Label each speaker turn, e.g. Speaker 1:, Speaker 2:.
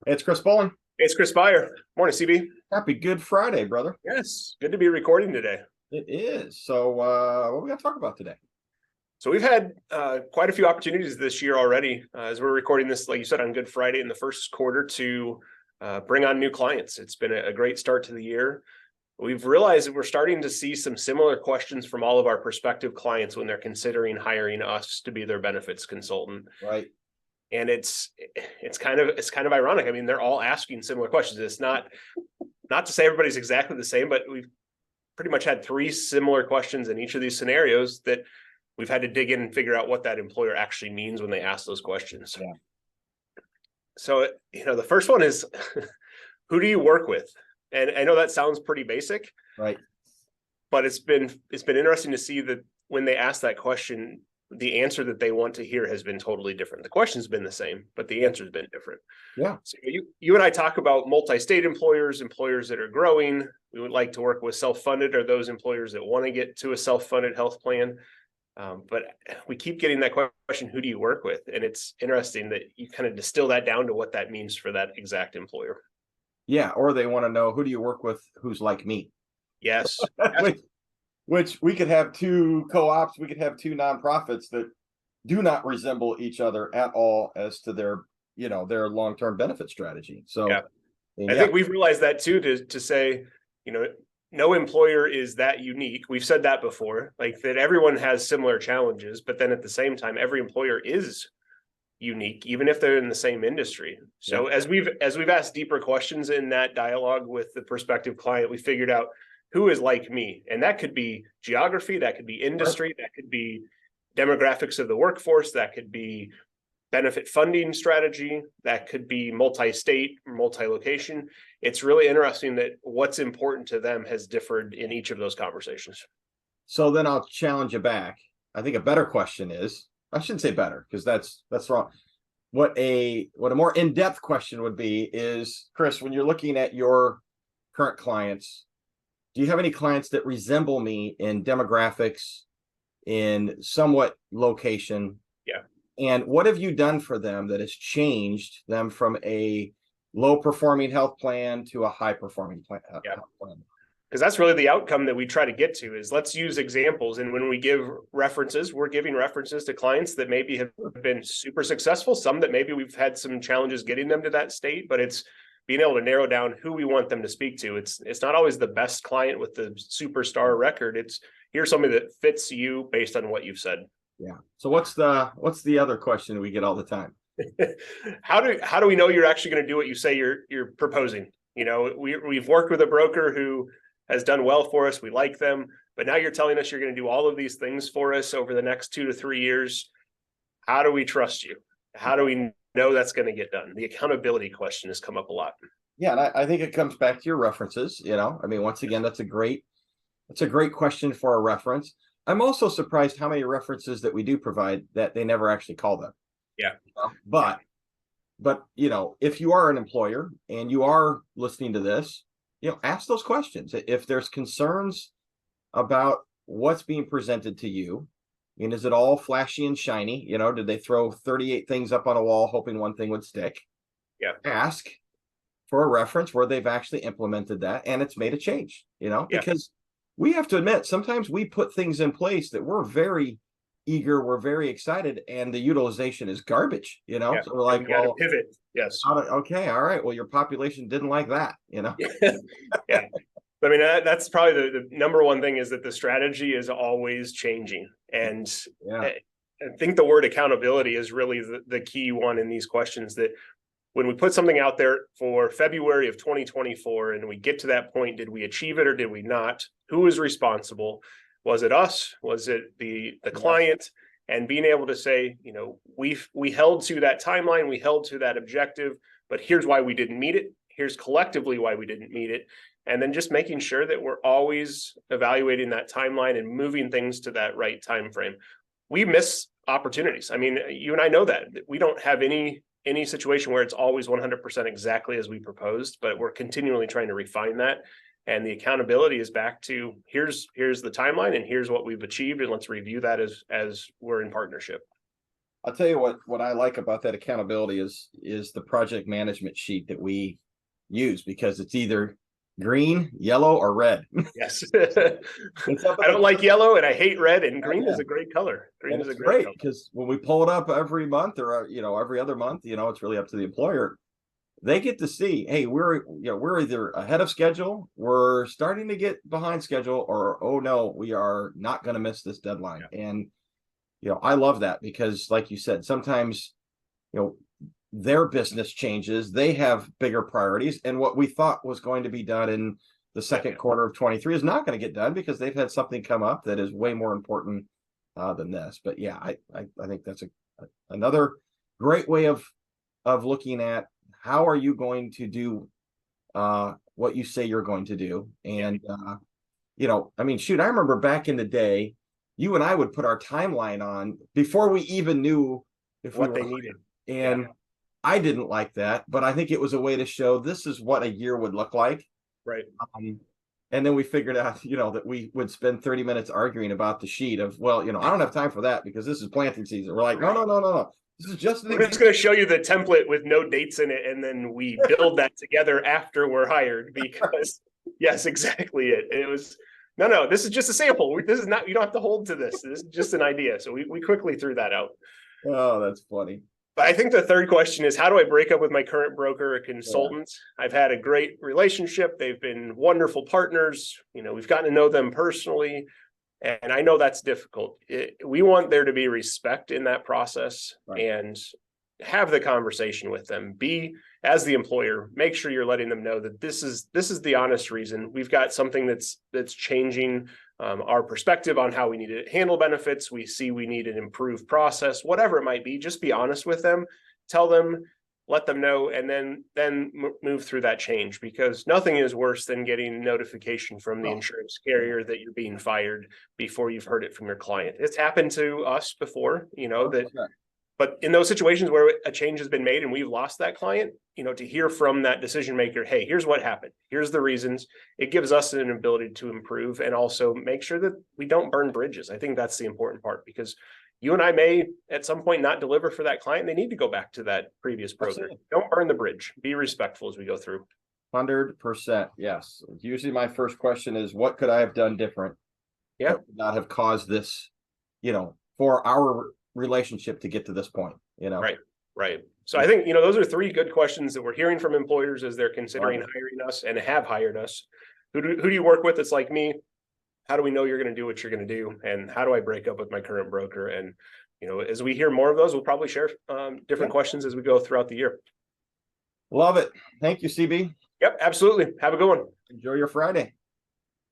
Speaker 1: It's Chris Bolin.
Speaker 2: Hey, it's Chris Beyer. Morning, CB.
Speaker 1: Happy Good Friday, brother.
Speaker 2: Yes, good to be recording today.
Speaker 1: It is. So, what we got to talk about today?
Speaker 2: So we've had quite a few opportunities this year already, as we're recording this, like you said, on Good Friday in the first quarter to bring on new clients. It's been a great start to the year. We've realized that we're starting to see some similar questions from all of our prospective clients when they're considering hiring us to be their benefits consultant.
Speaker 1: Right.
Speaker 2: And it's kind of ironic. I mean, they're all asking similar questions. It's not to say everybody's exactly the same, but we've pretty much had three similar questions in each of these scenarios that we've had to dig in and figure out what that employer actually means when they ask those questions.
Speaker 1: Yeah.
Speaker 2: So, the first one is, who do you work with? And I know that sounds pretty basic,
Speaker 1: Right.
Speaker 2: but it's been interesting to see that when they ask that question, the answer that they want to hear has been totally different. The question's been the same, but the answer's been different.
Speaker 1: Yeah.
Speaker 2: So you and I talk about multi-state employers that are growing. We would like to work with self-funded, or those employers that want to get to a self-funded health plan. But we keep getting that question, who do you work with? And it's interesting that you kind of distill that down to what that means for that exact employer.
Speaker 1: Yeah. Or they want to know, who do you work with who's like me?
Speaker 2: Yes.
Speaker 1: Which we could have two co-ops, we could have two nonprofits that do not resemble each other at all as to their long-term benefit strategy. So
Speaker 2: yeah. I think we've realized that too, to say, no employer is that unique. We've said that before, like that everyone has similar challenges, but then at the same time, every employer is unique, even if they're in the same industry. So as we've asked deeper questions in that dialogue with the prospective client, we figured out who is like me. And that could be geography, that could be industry, that could be demographics of the workforce, that could be benefit funding strategy, that could be multi-state, multi-location. It's really interesting that what's important to them has differed in each of those conversations.
Speaker 1: So then I'll challenge you back. I think a better question is, I shouldn't say better, because that's wrong. What a more in-depth question would be is, Chris, when you're looking at your current clients, do you have any clients that resemble me in demographics, in somewhat location?
Speaker 2: Yeah.
Speaker 1: And what have you done for them that has changed them from a low-performing health plan to a high-performing plan?
Speaker 2: Yeah. Because that's really the outcome that we try to get to, is let's use examples. And when we give references, we're giving references to clients that maybe have been super successful, some that maybe we've had some challenges getting them to that state, but it's being able to narrow down who we want them to speak to. It's not always the best client with the superstar record. It's, here's somebody that fits you based on what you've said.
Speaker 1: Yeah. So what's the other question we get all the time?
Speaker 2: How do we know you're actually going to do what you say you're proposing? We've worked with a broker who has done well for us. We like them, but now you're telling us you're going to do all of these things for us over the next 2 to 3 years. How do we trust you? How do we know that's going to get done? The accountability question has come up a lot.
Speaker 1: Yeah, and I think it comes back to your references. I mean, once again, that's a great question for a reference. I'm also surprised how many references that we do provide that they never actually call them.
Speaker 2: Yeah.
Speaker 1: But if you are an employer and you are listening to this, ask those questions. If there's concerns about what's being presented to you, and is it all flashy and shiny? Did they throw 38 things up on a wall hoping one thing would stick?
Speaker 2: Yeah.
Speaker 1: Ask for a reference where they've actually implemented that and it's made a change, because we have to admit, sometimes we put things in place that we're very eager, we're very excited, and the utilization is garbage, So we're like,
Speaker 2: well, pivot. Yes.
Speaker 1: Okay. All right. Well, your population didn't like that,
Speaker 2: Yeah. I mean, that's probably the number one thing, is that the strategy is always changing. And I think the word accountability is really the key one in these questions, that when we put something out there for February of 2024 and we get to that point, did we achieve it or did we not? Who is responsible? Was it us? Was it the client? And being able to say, we held to that timeline, we held to that objective, but here's why we didn't meet it. Here's collectively why we didn't meet it. And then just making sure that we're always evaluating that timeline and moving things to that right time frame. We miss opportunities. I mean, you and I know that we don't have any situation where it's always 100% exactly as we proposed, but we're continually trying to refine that. And the accountability is back to here's the timeline and here's what we've achieved, and let's review that as we're in partnership.
Speaker 1: I'll tell you what I like about that accountability is the project management sheet that we use, because it's either green, yellow, or red.
Speaker 2: Yes. I don't like yellow and I hate red, and green is a great color. Green is a great color.
Speaker 1: Because when we pull it up every month, or every other month, it's really up to the employer. They get to see, hey, we're either ahead of schedule, we're starting to get behind schedule, or oh no, we are not going to miss this deadline. Yeah. And I love that, because like you said, sometimes their business changes, they have bigger priorities, and what we thought was going to be done in the second quarter of 23 is not going to get done because they've had something come up that is way more important than this. But yeah, I think that's another great way of looking at how are you going to do what you say you're going to do. And I mean, shoot, I remember back in the day, you and I would put our timeline on before we even knew
Speaker 2: what they needed.
Speaker 1: And I didn't like that, but I think it was a way to show this is what a year would look like.
Speaker 2: Right.
Speaker 1: And then we figured out, that we would spend 30 minutes arguing about the sheet of, well, I don't have time for that because this is planting season. We're like, no. This is just
Speaker 2: we're just going to show you the template with no dates in it, and then we build that together after we're hired, because yes, exactly it was no, this is just a sample. This is not, you don't have to hold to this. This is just an idea. So we quickly threw that out.
Speaker 1: Oh, that's funny.
Speaker 2: But I think the third question is, how do I break up with my current broker or consultant? Yeah. I've had a great relationship. They've been wonderful partners. We've gotten to know them personally. And I know that's difficult. We want there to be respect in that process, right, and have the conversation with them. Be, as the employer, make sure you're letting them know that this is the honest reason. We've got something that's changing our perspective on how we need to handle benefits. We see we need an improved process, whatever it might be. Just be honest with them, tell them, let them know, and then move through that change, because nothing is worse than getting notification from the insurance carrier that you're being fired before you've heard it from your client. It's happened to us before, but in those situations where a change has been made and we've lost that client, to hear from that decision maker, hey, here's what happened, here's the reasons, it gives us an ability to improve and also make sure that we don't burn bridges. I think that's the important part, because you and I may at some point not deliver for that client. They need to go back to that previous broker. Absolutely. Don't burn the bridge. Be respectful as we go through.
Speaker 1: 100%. Yes. Usually my first question is, what could I have done different?
Speaker 2: Yeah.
Speaker 1: That would not have caused this, for our relationship to get to this point,
Speaker 2: Right. So I think, those are three good questions that we're hearing from employers as they're considering hiring us and have hired us. Who do you work with? It's like me. How do we know you're going to do what you're going to do? And how do I break up with my current broker? And, as we hear more of those, we'll probably share different questions as we go throughout the year.
Speaker 1: Love it. Thank you, CB.
Speaker 2: Yep, absolutely. Have a good one.
Speaker 1: Enjoy your Friday.